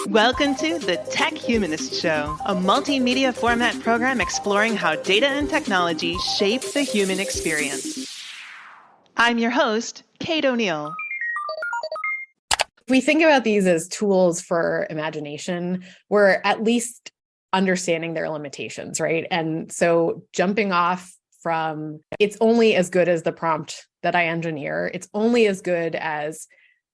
Welcome to the Tech Humanist Show, a multimedia format program exploring how data and technology shape the human experience. I'm your host, Kate O'Neill. If we think about these as tools for imagination, we're at least understanding their limitations, right? And so jumping off from it's only as good as the prompt that I engineer, it's only as good as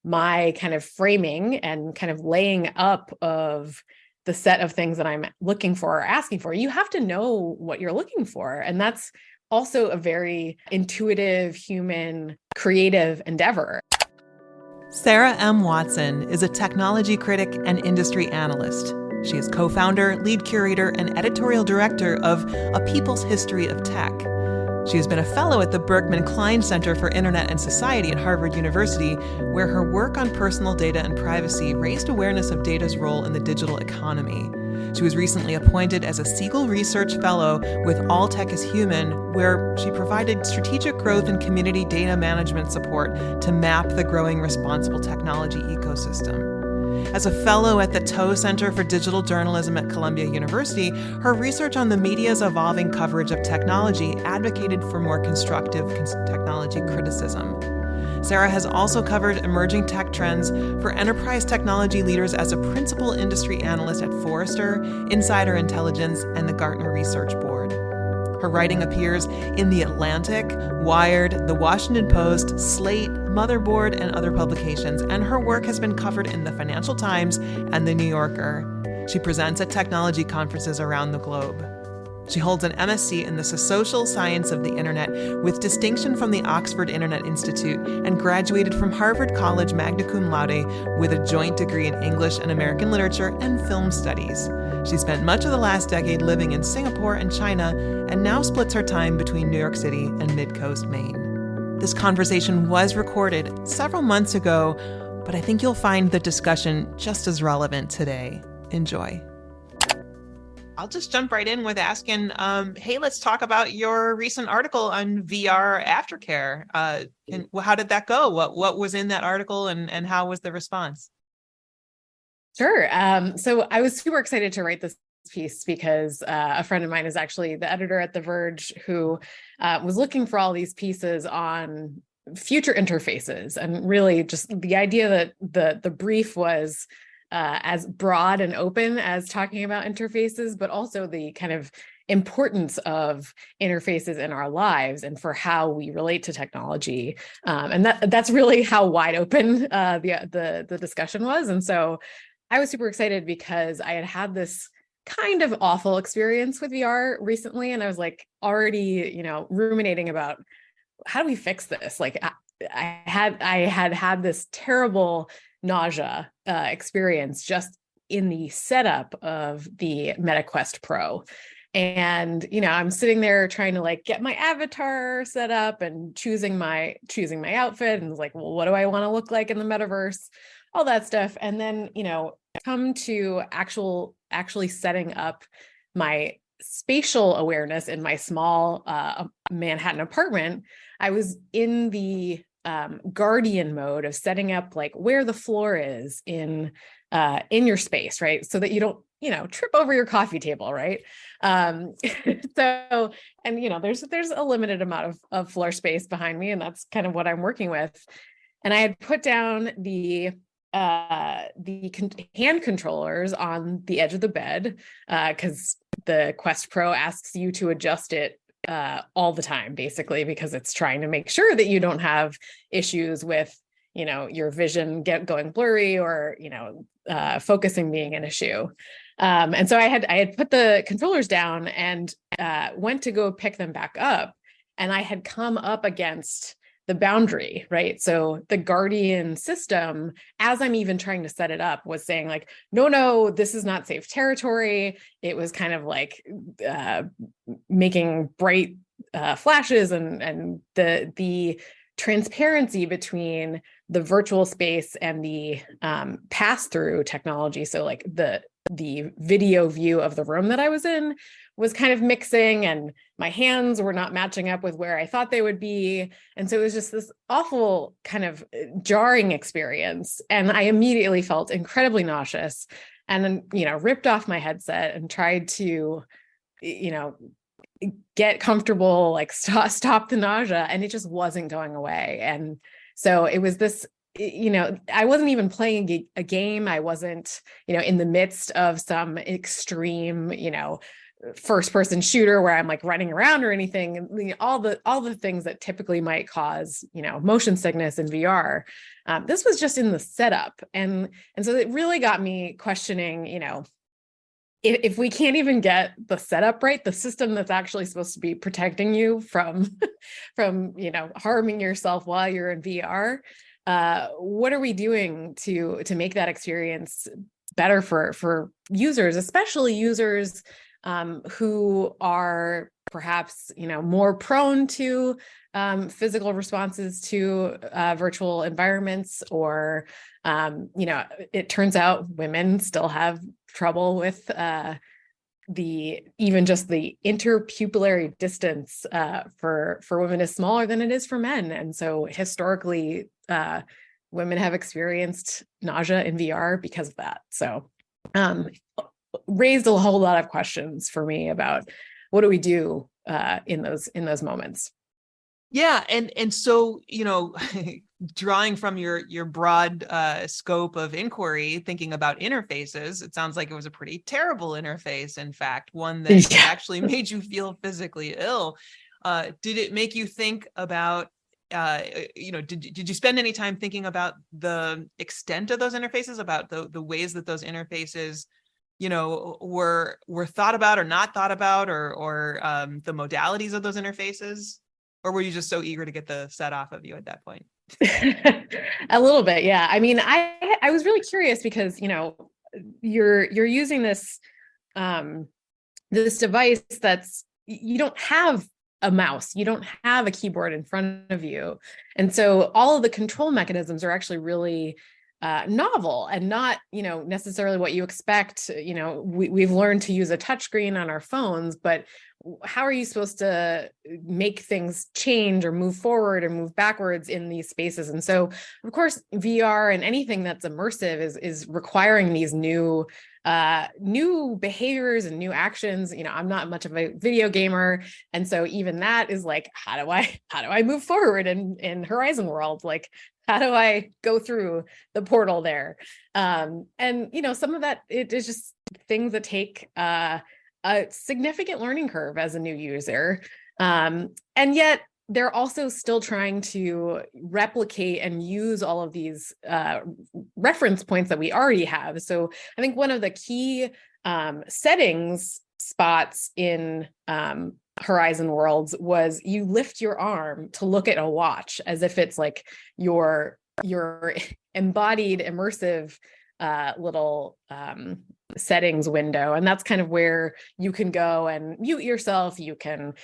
my kind of framing and kind of laying up of the set of things that I'm looking for or asking for. You have to know what you're looking for. And that's also a very intuitive, human, creative endeavor. Sara M. Watson is a technology critic and industry analyst. She is co-founder, lead curator, and editorial director of A People's History of Tech. She has been a fellow at the Berkman Klein Center for Internet and Society at Harvard University, where her work on personal data and privacy raised awareness of data's role in the digital economy. She was recently appointed as a Siegel Research Fellow with All Tech is Human, where she provided strategic growth and community data management support to map the growing responsible technology ecosystem. As a fellow at the Toe Center for Digital Journalism at Columbia University, her research on the media's evolving coverage of technology advocated for more constructive technology criticism. Sara has also covered emerging tech trends for enterprise technology leaders as a principal industry analyst at Forrester, Insider Intelligence, and the Gartner Research Board. Her writing appears in The Atlantic, Wired, The Washington Post, Slate, Motherboard, and other publications, and her work has been covered in the Financial Times and The New Yorker. She presents at technology conferences around the globe. She holds an MSc in the Social Science of the Internet with distinction from the Oxford Internet Institute and graduated from Harvard College magna cum laude with a joint degree in English and American Literature and Film Studies. She spent much of the last decade living in Singapore and China and now splits her time between New York City and Mid-Coast Maine. This conversation was recorded several months ago, but I think you'll find the discussion just as relevant today. Enjoy. I'll just jump right in with asking, hey, let's talk about your recent article on VR aftercare. How did that go? What was in that article and how was the response? Sure. So I was super excited to write this piece because a friend of mine is actually the editor at The Verge who was looking for all these pieces on future interfaces. And really just the idea that the brief was as broad and open as talking about interfaces, but also the kind of importance of interfaces in our lives and for how we relate to technology. And that's really how wide open the discussion was. And so I was super excited because I had this kind of awful experience with VR recently. And I was like already, ruminating about how do we fix this? Like I had this terrible nausea experience just in the setup of the MetaQuest Pro. And, I'm sitting there trying to get my avatar set up and choosing my outfit and was like, well, what do I want to look like in the metaverse? All that stuff. And then, come to actually setting up my spatial awareness in my small Manhattan apartment. I was in the guardian mode of setting up where the floor is in your space, right? So that you don't, trip over your coffee table, right? So, and there's a limited amount of floor space behind me, and that's kind of what I'm working with. And I had put down the hand controllers on the edge of the bed because the Quest Pro asks you to adjust it all the time, basically, because it's trying to make sure that you don't have issues with, your vision going blurry or, focusing being an issue. And so I had put the controllers down and went to go pick them back up. And I had come up against the boundary, right? So the Guardian system, as I'm even trying to set it up, was saying no, this is not safe territory. It was kind of making bright flashes and the transparency between the virtual space and the pass-through technology. So the video view of the room that I was in was kind of mixing, and my hands were not matching up with where I thought they would be. And so it was just this awful kind of jarring experience. And I immediately felt incredibly nauseous. and then, ripped off my headset and tried to, get comfortable, like stop the nausea, and it just wasn't going away. And so it was this, I wasn't even playing a game. I wasn't, in the midst of some extreme, first person shooter where I'm like running around or anything, all the things that typically might cause, motion sickness in VR. This was just in the setup. And so it really got me questioning, if we can't even get the setup right, the system that's actually supposed to be protecting you from harming yourself while you're in VR, what are we doing to make that experience better for users, especially users who are perhaps more prone to physical responses to virtual environments, or it turns out women still have trouble with even just the interpupillary distance for women is smaller than it is for men. And so historically, women have experienced nausea in VR because of that. So raised a whole lot of questions for me about what do we do in those moments. Yeah, and so drawing from your broad scope of inquiry, thinking about interfaces, it sounds like it was a pretty terrible interface. In fact, one that actually made you feel physically ill. Did it make you think about? Did you spend any time thinking about the extent of those interfaces, about the ways that those interfaces were thought about or not thought about, or the modalities of those interfaces? Or were you just so eager to get the set off of you at that point? A little bit, yeah. I mean, I was really curious because, you're using this this device that's, you don't have a mouse, you don't have a keyboard in front of you. And so all of the control mechanisms are actually really novel and not, necessarily what you expect. We've learned to use a touchscreen on our phones, but how are you supposed to make things change or move forward or move backwards in these spaces? And so, of course, VR and anything that's immersive is requiring these new behaviors and new actions. I'm not much of a video gamer, and so even that is like, how do I move forward in Horizon World? Like, how do I go through the portal there? And some of that, it is just things that take a significant learning curve as a new user. And yet they're also still trying to replicate and use all of these reference points that we already have. So I think one of the key settings spots in Horizon Worlds was you lift your arm to look at a watch as if it's like your embodied immersive little settings window. And that's kind of where you can go and mute yourself. You can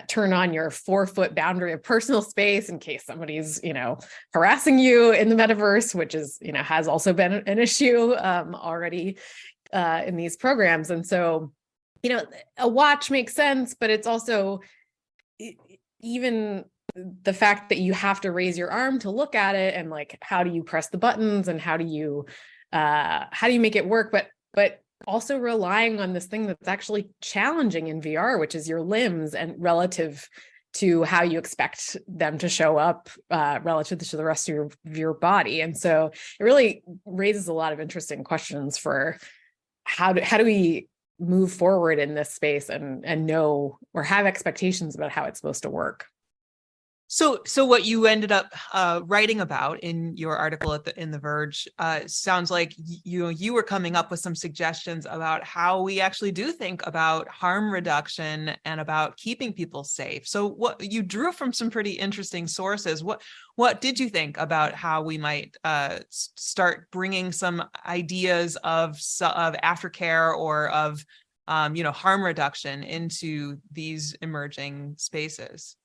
turn on your 4-foot boundary of personal space in case somebody's, harassing you in the metaverse, which is, has also been an issue already in these programs. And so, a watch makes sense, but it's also even the fact that you have to raise your arm to look at it, and like, how do you press the buttons and how do you make it work? But also relying on this thing that's actually challenging in VR, which is your limbs, and relative to how you expect them to show up relative to the rest of your body. And so it really raises a lot of interesting questions for how do we move forward in this space and know or have expectations about how it's supposed to work. So what you ended up writing about in your article in The Verge sounds like you were coming up with some suggestions about how we actually do think about harm reduction and about keeping people safe. So what you drew from some pretty interesting sources. What did you think about how we might start bringing some ideas of aftercare or of harm reduction into these emerging spaces?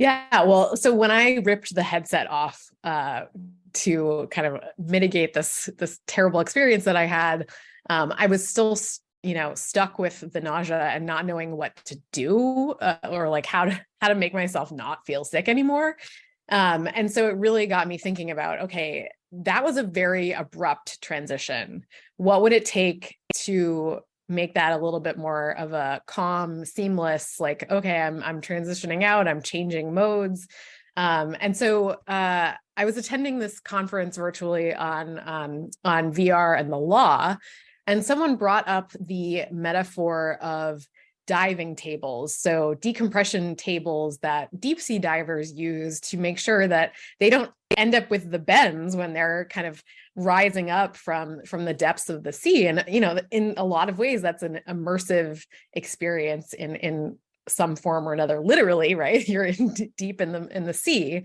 Yeah, well, so when I ripped the headset off to kind of mitigate this terrible experience that I had, I was still, stuck with the nausea and not knowing what to do or like how to make myself not feel sick anymore. And so it really got me thinking about, okay, that was a very abrupt transition. What would it take to make that a little bit more of a calm, seamless, like, okay, I'm transitioning out, I'm changing modes. And so I was attending this conference virtually on VR and the law, and someone brought up the metaphor of diving tables. So decompression tables that deep sea divers use to make sure that they don't end up with the bends when they're kind of rising up from the depths of the sea. And, in a lot of ways, that's an immersive experience in some form or another, literally, right? You're deep in the sea.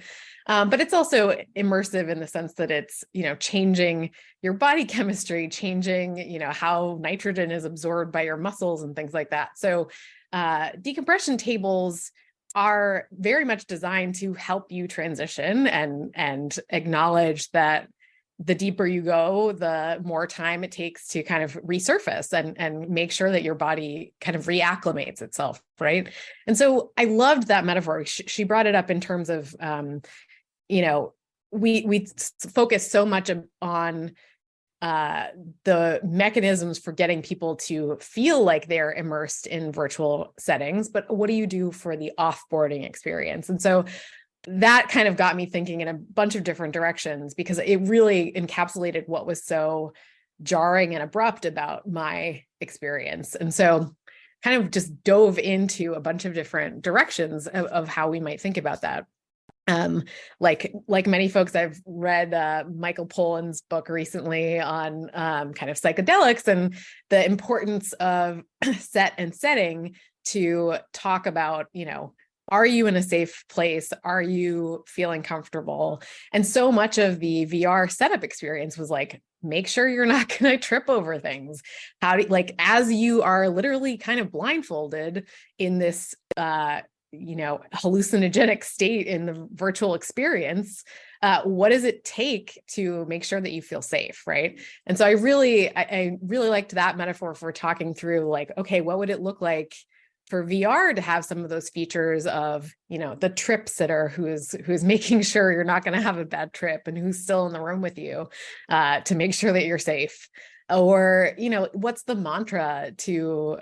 But it's also immersive in the sense that it's, changing your body chemistry, changing, how nitrogen is absorbed by your muscles and things like that. So decompression tables are very much designed to help you transition and acknowledge that the deeper you go, the more time it takes to kind of resurface and make sure that your body kind of reacclimates itself, right? And so I loved that metaphor. She brought it up in terms of, we focus so much on the mechanisms for getting people to feel like they're immersed in virtual settings, but what do you do for the offboarding experience? And so that kind of got me thinking in a bunch of different directions, because it really encapsulated what was so jarring and abrupt about my experience. And so kind of just dove into a bunch of different directions of how we might think about that. Like many folks, I've read Michael Pollan's book recently on kind of psychedelics and the importance of set and setting to talk about, are you in a safe place? Are you feeling comfortable? And so much of the VR setup experience was like, make sure you're not going to trip over things. As you are literally kind of blindfolded in this, hallucinogenic state in the virtual experience, what does it take to make sure that you feel safe, right? And so I really liked that metaphor for talking through, like, okay, what would it look like for VR to have some of those features of, the trip sitter who's making sure you're not going to have a bad trip and who's still in the room with you to make sure that you're safe? Or, what's the mantra to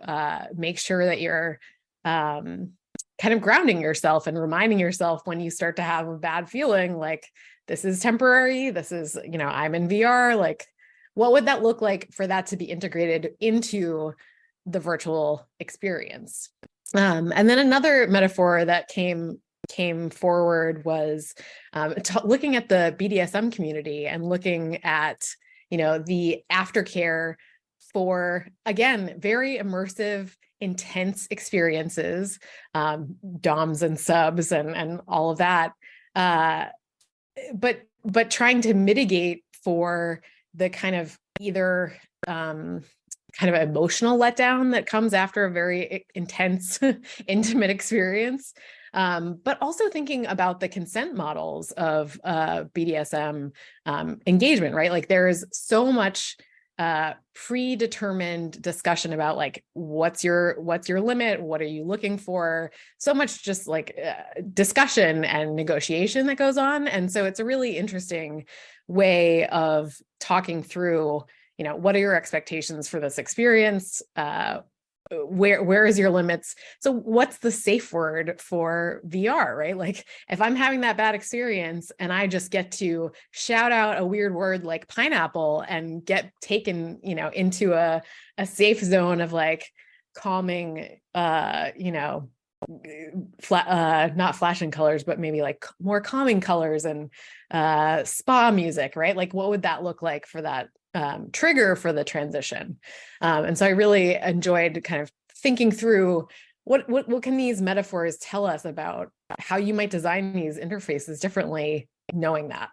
make sure that you're kind of grounding yourself and reminding yourself when you start to have a bad feeling, like, this is temporary, this is, I'm in VR, like, what would that look like for that to be integrated into the virtual experience? And then another metaphor that came forward was looking at the BDSM community and looking at, the aftercare for, again, very immersive, intense experiences, DOMs and subs and all of that. But trying to mitigate for the kind of either kind of emotional letdown that comes after a very intense, intimate experience, but also thinking about the consent models of BDSM engagement, right? Like, there is so much predetermined discussion about, like, what's your limit, what are you looking for, so much just like discussion and negotiation that goes on. And so it's a really interesting way of talking through, what are your expectations for this experience, where is your limits? So what's the safe word for VR, right? Like, if I'm having that bad experience and I just get to shout out a weird word like pineapple and get taken, into a safe zone of like calming, not flashing colors, but maybe like more calming colors and spa music, right? Like, what would that look like for that trigger for the transition? And so I really enjoyed kind of thinking through what can these metaphors tell us about how you might design these interfaces differently, knowing that.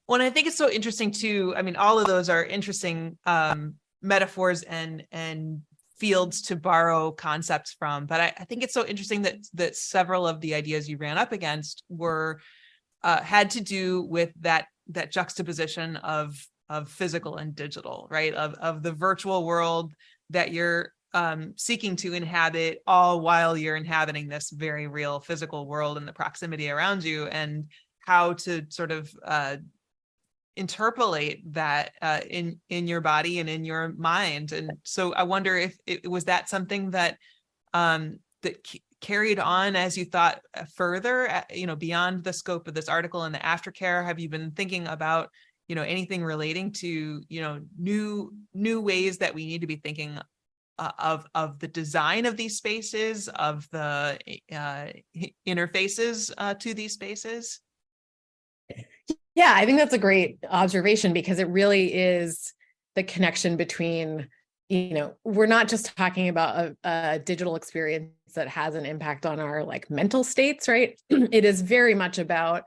Well, and I think it's so interesting too. I mean, all of those are interesting metaphors and fields to borrow concepts from. But I think it's so interesting that several of the ideas you ran up against were had to do with that juxtaposition of physical and digital, right? Of the virtual world that you're seeking to inhabit, all while you're inhabiting this very real physical world and the proximity around you, and how to sort of interpolate that in your body and in your mind. And so I wonder if it was that something that carried on as you thought further, beyond the scope of this article and the aftercare. Have you been thinking about, anything relating to, new ways that we need to be thinking of the design of these spaces, of the interfaces to these spaces? Yeah, I think that's a great observation, because it really is the connection between, we're not just talking about a digital experience that has an impact on our mental states, right? It is very much about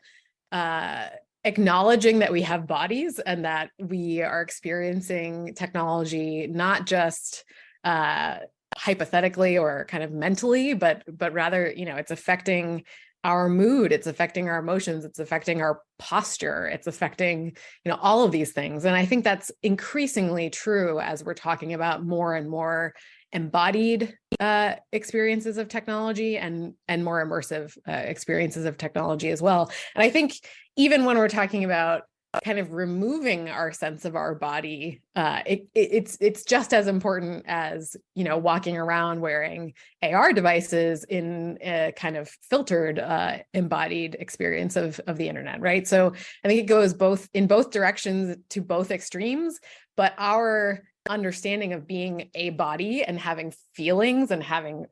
acknowledging that we have bodies and that we are experiencing technology, not just hypothetically or kind of mentally, but rather, it's affecting our mood, it's affecting our emotions, it's affecting our posture, it's affecting, all of these things. And I think that's increasingly true as we're talking about more and more embodied experiences of technology and more immersive experiences of technology as well. And I think even when we're talking about kind of removing our sense of our body, it's just as important as, walking around wearing AR devices in a kind of filtered, embodied experience of the internet, right? So I think it goes in both directions, to both extremes, but our understanding of being a body and having feelings and having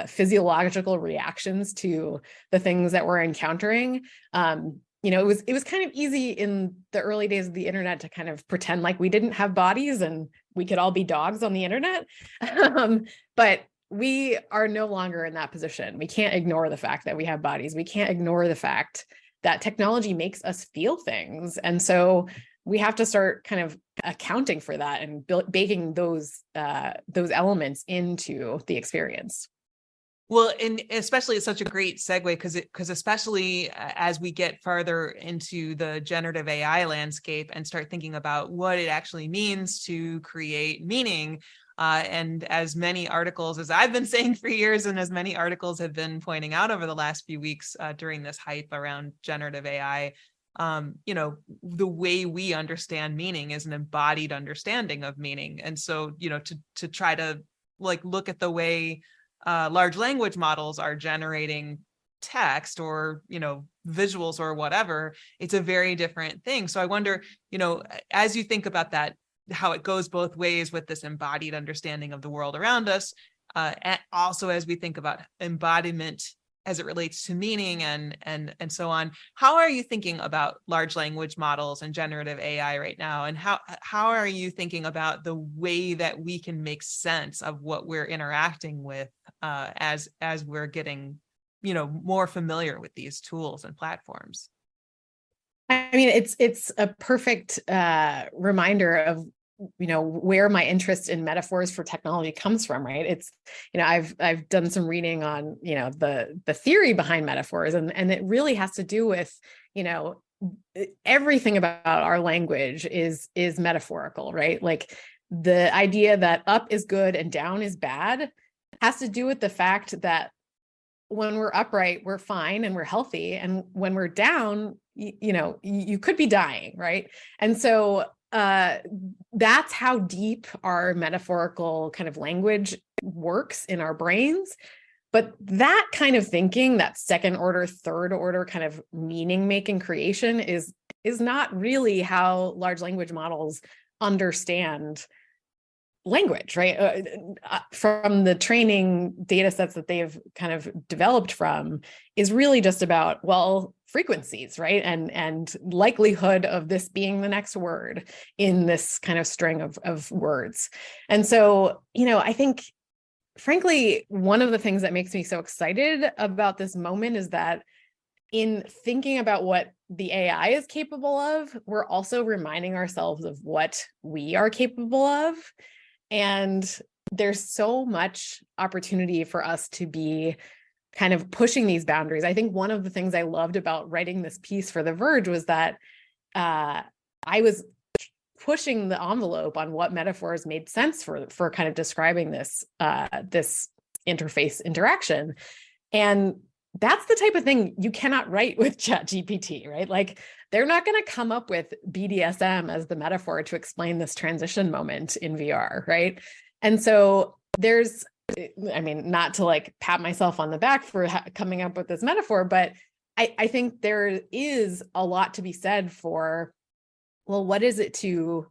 physiological reactions to the things that we're encountering. It was kind of easy in the early days of the internet to kind of pretend like we didn't have bodies and we could all be dogs on the internet. But we are no longer in that position. We can't ignore the fact that we have bodies. We can't ignore the fact that technology makes us feel things. And so we have to start kind of accounting for that and baking those elements into the experience. Well, and especially it's such a great segue because especially as we get farther into the generative AI landscape and start thinking about what it actually means to create meaning, and as many articles as I've been saying for years, and as many articles have been pointing out over the last few weeks during this hype around generative AI, the way we understand meaning is an embodied understanding of meaning. And so, to try to look at the way large language models are generating text or, visuals or whatever, it's a very different thing. So I wonder, as you think about that, how it goes both ways with this embodied understanding of the world around us, and also as we think about embodiment as it relates to meaning and so on, how are you thinking about large language models and generative AI right now? And how are you thinking about the way that we can make sense of what we're interacting with as we're getting, more familiar with these tools and platforms? I mean, it's a perfect reminder of where my interest in metaphors for technology comes from, right? It's, I've done some reading on, the theory behind metaphors, and it really has to do with, everything about our language is metaphorical, right? Like the idea that up is good and down is bad has to do with the fact that when we're upright, we're fine and we're healthy. And when we're down, you could be dying, right? And so that's how deep our metaphorical kind of language works in our brains. But that kind of thinking, that second order, third order kind of meaning making creation is not really how large language models understand language, right? From the training data sets that they've kind of developed from is really just about, frequencies, right? And likelihood of this being the next word in this kind of string of words. And so, I think, frankly, one of the things that makes me so excited about this moment is that in thinking about what the AI is capable of, we're also reminding ourselves of what we are capable of. And there's so much opportunity for us to be kind of pushing these boundaries. I think one of the things I loved about writing this piece for The Verge was that I was pushing the envelope on what metaphors made sense for kind of describing this this interface interaction. And that's the type of thing you cannot write with ChatGPT, right? Like they're not going to come up with BDSM as the metaphor to explain this transition moment in VR, right? And so there's, I mean, not to like pat myself on the back for coming up with this metaphor, but I think there is a lot to be said for, well, what is it to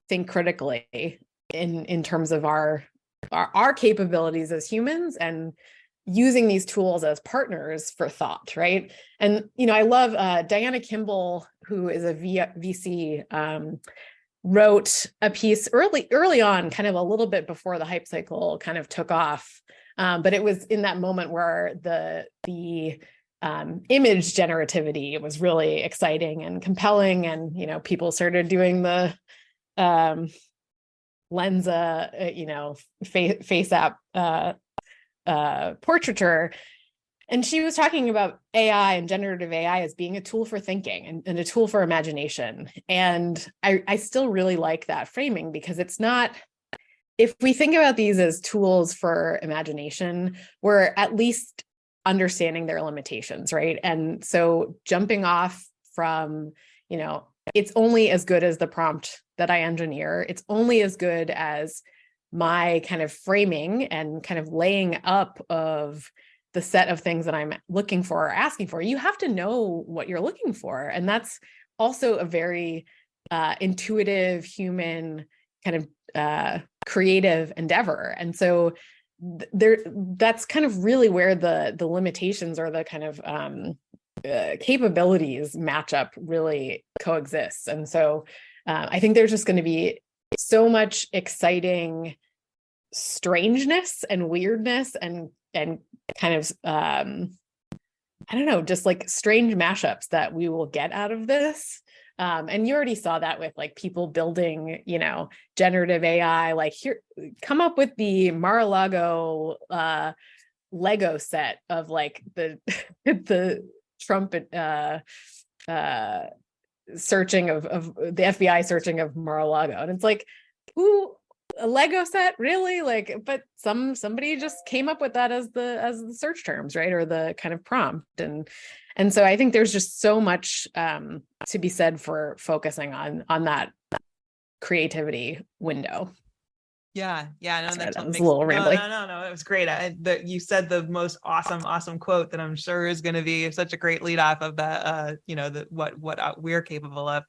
think critically in terms of our capabilities as humans and using these tools as partners for thought, right? And, I love Diana Kimball, who is a VC, wrote a piece early on, kind of a little bit before the hype cycle kind of took off. But it was in that moment where the image generativity was really exciting and compelling. And, people started doing the Lensa, face app portraiture. And she was talking about AI and generative AI as being a tool for thinking and a tool for imagination. And I still really like that framing, because it's not, if we think about these as tools for imagination, we're at least understanding their limitations, right? And so jumping off from, it's only as good as the prompt that I engineer. It's only as good as my kind of framing and kind of laying up of the set of things that I'm looking for or asking for. You have to know what you're looking for. And that's also a very intuitive, human kind of creative endeavor. And so that's kind of really where the limitations or the kind of capabilities match up really coexist. And so I think there's just going to be so much exciting strangeness and weirdness and kind of I don't know, just like strange mashups that we will get out of this. And you already saw that with like people building, generative AI, like here, come up with the Mar-a-Lago Lego set of like the the Trump searching of the FBI searching of Mar-a-Lago. And it's like, who, a Lego set, really? Like, but somebody just came up with that as the search terms, right? Or the kind of prompt. And so I think there's just so much to be said for focusing on that creativity window. Yeah. No, that was a little rambling. No. It was great. You said the most awesome quote that I'm sure is going to be such a great lead off of that. What we're capable of.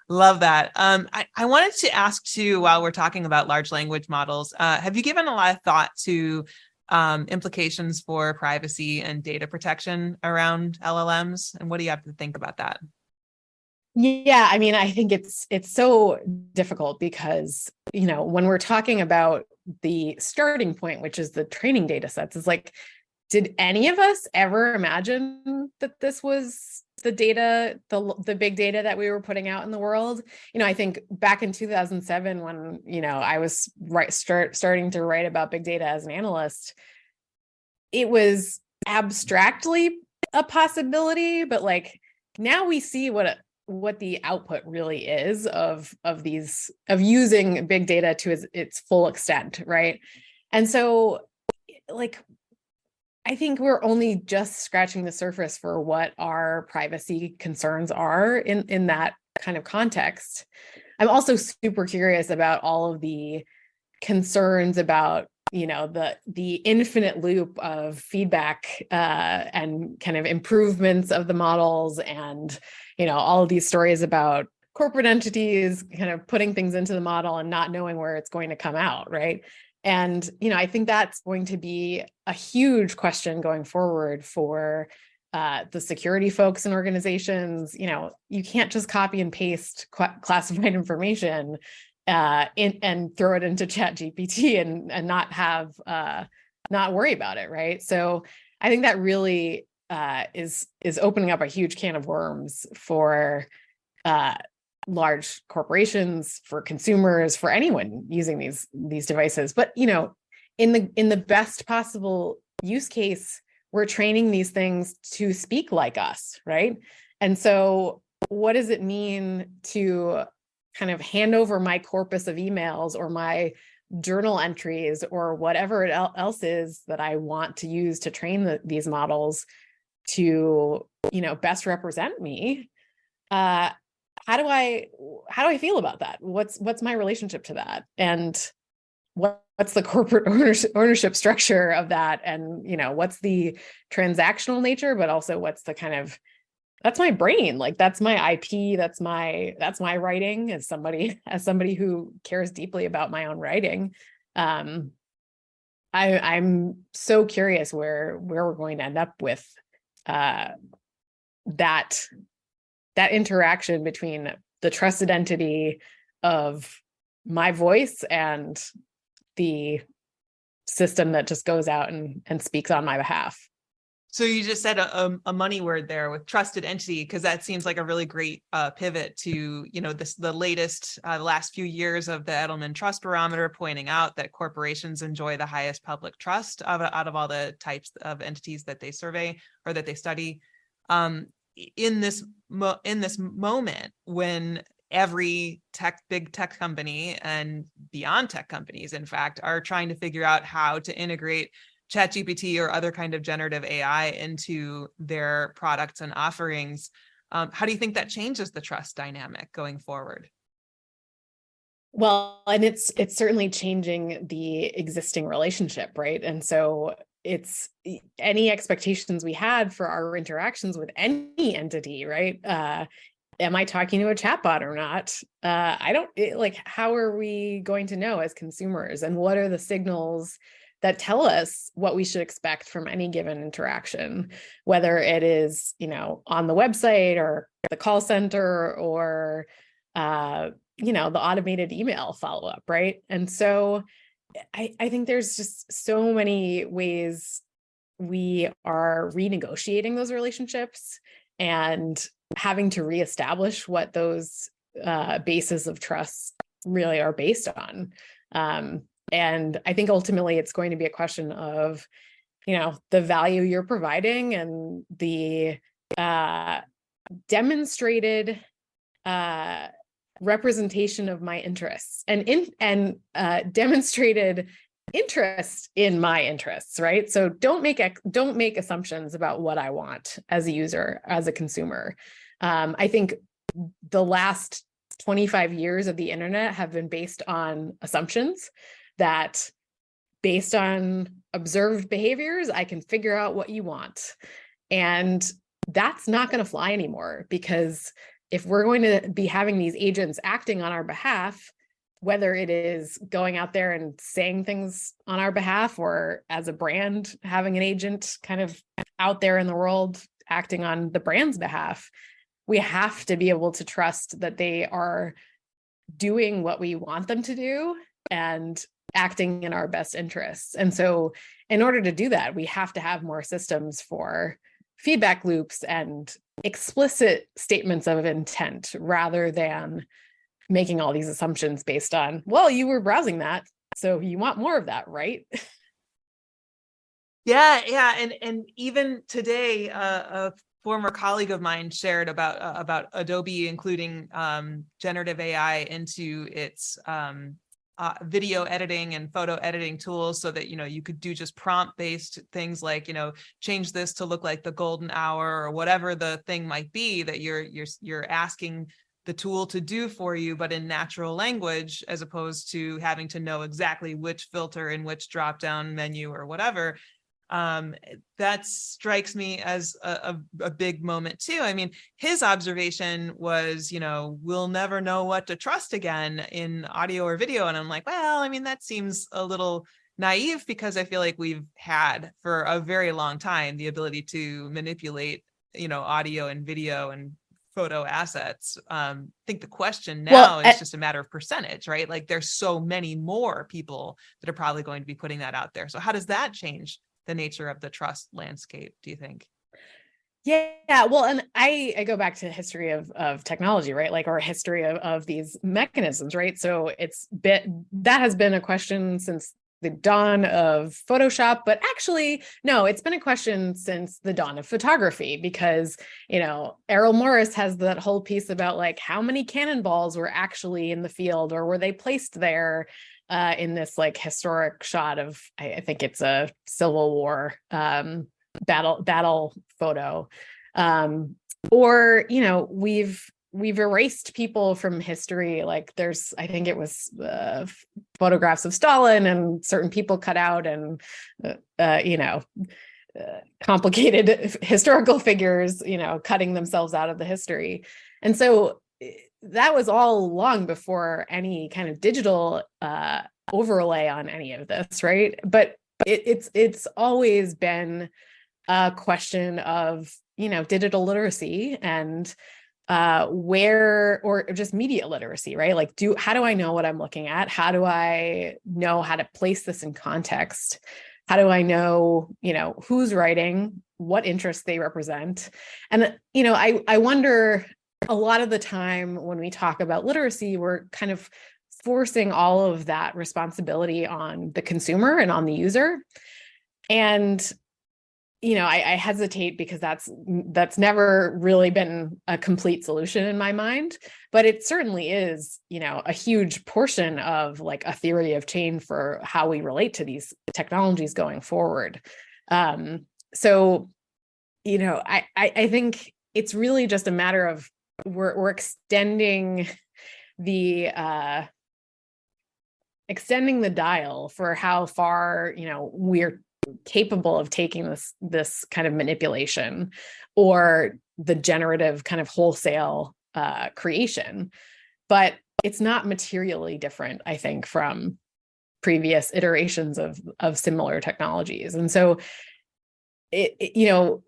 Love that. I wanted to ask too, while we're talking about large language models, have you given a lot of thought to implications for privacy and data protection around LLMs? And what do you have to think about that? Yeah, I mean, I think it's so difficult because, when we're talking about the starting point, which is the training data sets, it's like, did any of us ever imagine that this was the data, the big data that we were putting out in the world? I think back in 2007, when, I was starting to write about big data as an analyst, it was abstractly a possibility, but like now we see what the output really is of using big data to its full extent, right? And so, like, I think we're only just scratching the surface for what our privacy concerns are in that kind of context. I'm also super curious about all of the concerns about, the infinite loop of feedback and kind of improvements of the models, and, all of these stories about corporate entities kind of putting things into the model and not knowing where it's going to come out, right? And, I think that's going to be a huge question going forward for the security folks and organizations. You can't just copy and paste classified information and throw it into ChatGPT and not worry about it, right? So I think that really is opening up a huge can of worms for large corporations, for consumers, for anyone using these devices. But in the best possible use case, we're training these things to speak like us, right? And so what does it mean to kind of hand over my corpus of emails or my journal entries or whatever else is that I want to use to train these models to, best represent me, how do I feel about that? What's my relationship to that? And what's the corporate ownership structure of that? And, what's the transactional nature, but also what's the kind of, that's my brain. Like, that's my IP. That's my writing as somebody who cares deeply about my own writing. I'm so curious where we're going to end up with that interaction between the trusted entity of my voice and the system that just goes out and speaks on my behalf. So you just said a money word there with trusted entity, because that seems like a really great pivot to, the last few years of the Edelman Trust Barometer pointing out that corporations enjoy the highest public trust out of all the types of entities that they survey or that they study. In this moment when every big tech company and beyond tech companies, in fact, are trying to figure out how to integrate ChatGPT or other kind of generative AI into their products and offerings. How do you think that changes the trust dynamic going forward? Well, and it's certainly changing the existing relationship, right? And so it's any expectations we had for our interactions with any entity, right? Am I talking to a chatbot or not? How are we going to know as consumers? And what are the signals that tell us what we should expect from any given interaction, whether it is, on the website or the call center or, the automated email follow-up, right? And so I think there's just so many ways we are renegotiating those relationships and having to reestablish what those bases of trust really are based on. And I think ultimately it's going to be a question of, the value you're providing and the demonstrated representation of my interests and demonstrated interest in my interests, right? So don't make assumptions about what I want as a user, as a consumer. I think the last 25 years of the internet have been based on assumptions that, based on observed behaviors, I can figure out what you want. And that's not going to fly anymore, because if we're going to be having these agents acting on our behalf, whether it is going out there and saying things on our behalf, or as a brand having an agent kind of out there in the world acting on the brand's behalf, we have to be able to trust that they are doing what we want them to do and acting in our best interests. And so in order to do that, we have to have more systems for feedback loops and explicit statements of intent, rather than making all these assumptions based on, well, you were browsing that, so you want more of that, right? Yeah. And even today, a former colleague of mine shared about Adobe including generative AI into its video editing and photo editing tools, so that you could do just prompt based things like change this to look like the golden hour, or whatever the thing might be that you're asking the tool to do for you, but in natural language, as opposed to having to know exactly which filter in which drop down menu or whatever. That strikes me as a big moment too. I mean, his observation was, we'll never know what to trust again in audio or video. And I'm like, well, I mean, that seems a little naive, because I feel like we've had for a very long time the ability to manipulate, audio and video and photo assets. I think the question now is just a matter of percentage, right? Like, there's so many more people that are probably going to be putting that out there. So how does that change the nature of the trust landscape, do you think? Yeah, well, and I go back to the history of technology, right? Like, our history of these mechanisms, right? So that has been a question since the dawn of Photoshop, but actually, no, it's been a question since the dawn of photography, because, Errol Morris has that whole piece about like how many cannonballs were actually in the field, or were they placed there in this like historic shot of, I think it's a Civil War battle photo. Or, we've erased people from history. Like I think it was photographs of Stalin and certain people cut out, and, complicated historical figures, cutting themselves out of the history. And so that was all long before any kind of digital overlay on any of this, right? But it's always been a question of, digital literacy and or just media literacy, right? Like, how do I know what I'm looking at? How do I know how to place this in context? How do I know, who's writing, what interests they represent? And, I wonder, a lot of the time when we talk about literacy, we're kind of forcing all of that responsibility on the consumer and on the user. And, I hesitate because that's never really been a complete solution in my mind, but it certainly is, a huge portion of like a theory of change for how we relate to these technologies going forward. So, I think it's really just a matter of we're extending the dial for how far, we're capable of taking this kind of manipulation or the generative kind of wholesale creation. But it's not materially different, I think, from previous iterations of similar technologies. And so when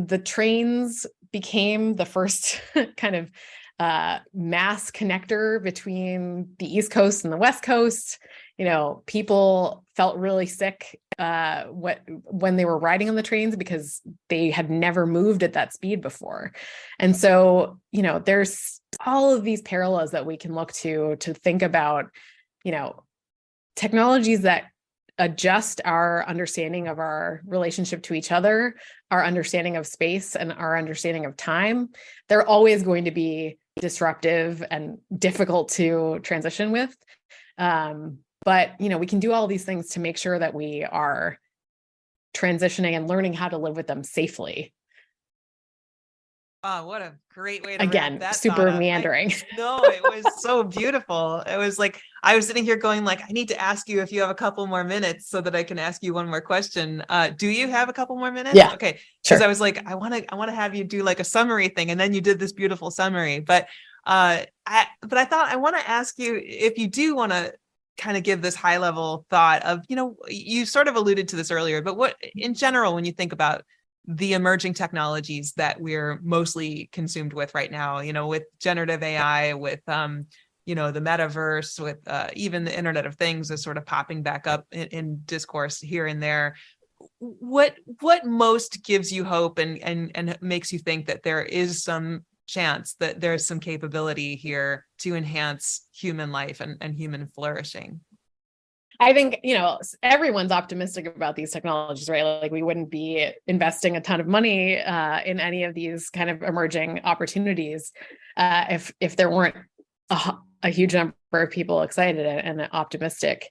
the trains became the first kind of mass connector between the East Coast and the West Coast, people felt really sick when they were riding on the trains because they had never moved at that speed before. And so, there's all of these parallels that we can look to think about, technologies that adjust our understanding of our relationship to each other, our understanding of space, and our understanding of time. They're always going to be disruptive and difficult to transition with. But, we can do all these things to make sure that we are transitioning and learning how to live with them safely. Oh, what a great way to Again, wrap that super meandering. No, it was so beautiful. It was like, I was sitting here going like, I need to ask you if you have a couple more minutes so that I can ask you one more question. Do you have a couple more minutes? Yeah. Okay. Sure. Because I was like, I want to have you do like a summary thing. And then you did this beautiful summary. But I thought I want to ask you if you do want to kind of give this high level thought of, you sort of alluded to this earlier, but what in general, when you think about the emerging technologies that we're mostly consumed with right now, with generative AI, with, the metaverse, with even the Internet of Things is sort of popping back up in discourse here and there. What most gives you hope and makes you think that there is some chance that there's some capability here to enhance human life and human flourishing? I think, everyone's optimistic about these technologies, right? Like we wouldn't be investing a ton of money in any of these kind of emerging opportunities if there weren't a huge number of people excited and optimistic.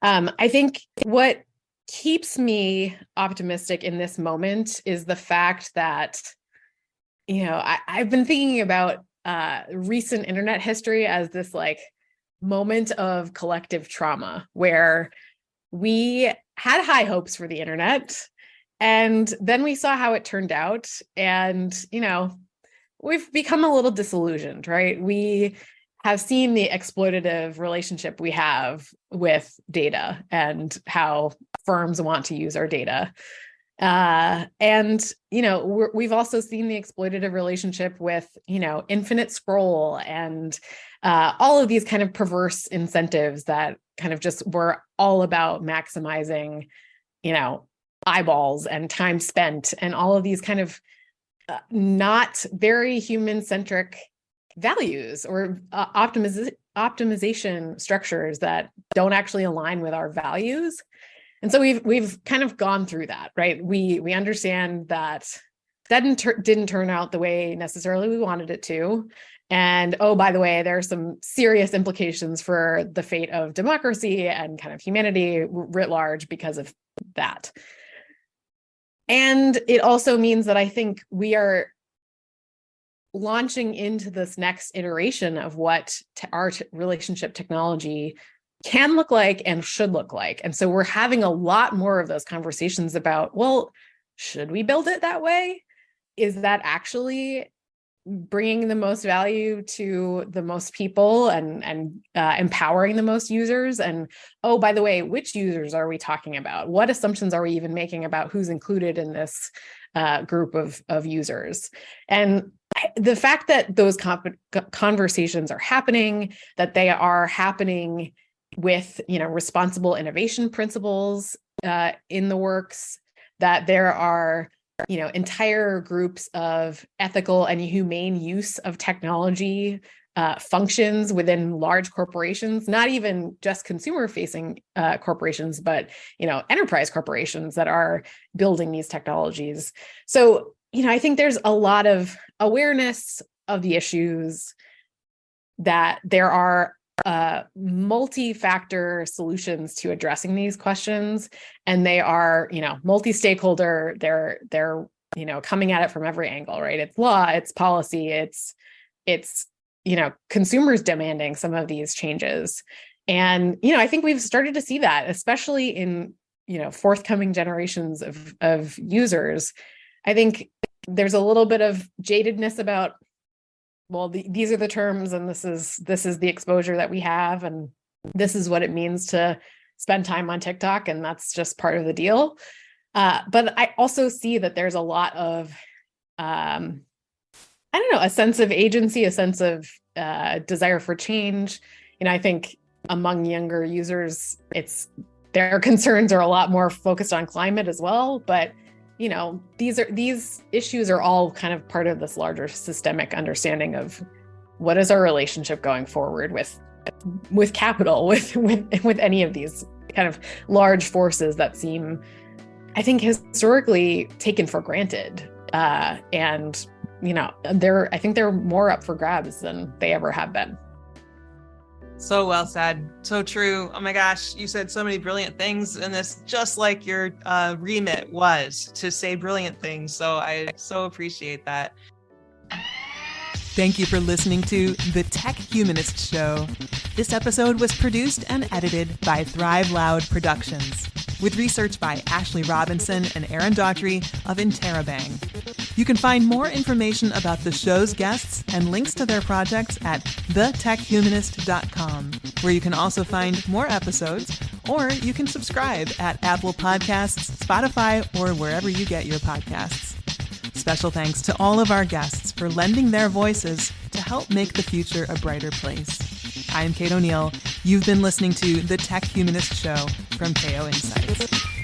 I think what keeps me optimistic in this moment is the fact that, I've been thinking about recent internet history as this like moment of collective trauma where we had high hopes for the internet and then we saw how it turned out and we've become a little disillusioned, right? We have seen the exploitative relationship we have with data and how firms want to use our data. We've also seen the exploitative relationship with, infinite scroll and all of these kind of perverse incentives that kind of just were all about maximizing, eyeballs and time spent and all of these kind of not very human-centric values or optimization structures that don't actually align with our values. And so we've kind of gone through that, right? We understand that didn't turn out the way necessarily we wanted it to. And oh, by the way, there are some serious implications for the fate of democracy and kind of humanity writ large because of that. And it also means that I think we are launching into this next iteration of what our relationship technology can look like and should look like. And so we're having a lot more of those conversations about, well, should we build it that way? Is that actually bringing the most value to the most people and empowering the most users? And, oh, by the way, which users are we talking about? What assumptions are we even making about who's included in this group of users? And the fact that those conversations are happening, that they are happening with, responsible innovation principles in the works, that there are entire groups of ethical and humane use of technology functions within large corporations, not even just consumer-facing corporations, but enterprise corporations that are building these technologies. So, I think there's a lot of awareness of the issues, that there are multi-factor solutions to addressing these questions, and they are, multi-stakeholder. They're coming at it from every angle, right? It's law, it's policy, it's consumers demanding some of these changes. And I think we've started to see that, especially in forthcoming generations of users. I think there's a little bit of jadedness about, well, these are the terms, and this is the exposure that we have, and this is what it means to spend time on TikTok, and that's just part of the deal. But I also see that there's a lot of, a sense of agency, a sense of desire for change. I think among younger users, their concerns are a lot more focused on climate as well, but these issues are all kind of part of this larger systemic understanding of what is our relationship going forward with capital, with any of these kind of large forces that seem, I think, historically taken for granted. And I think they're more up for grabs than they ever have been. So well said. So true. Oh my gosh. You said so many brilliant things in this, just like your remit was to say brilliant things. So I so appreciate that. Thank you for listening to the Tech Humanist Show. This episode was produced and edited by Thrive Loud Productions, with research by Ashley Robinson and Aaron Daughtry of Interrobang. You can find more information about the show's guests and links to their projects at thetechhumanist.com, where you can also find more episodes, or you can subscribe at Apple Podcasts, Spotify, or wherever you get your podcasts. Special thanks to all of our guests for lending their voices to help make the future a brighter place. I'm Kate O'Neill. You've been listening to the Tech Humanist Show from KO Insights.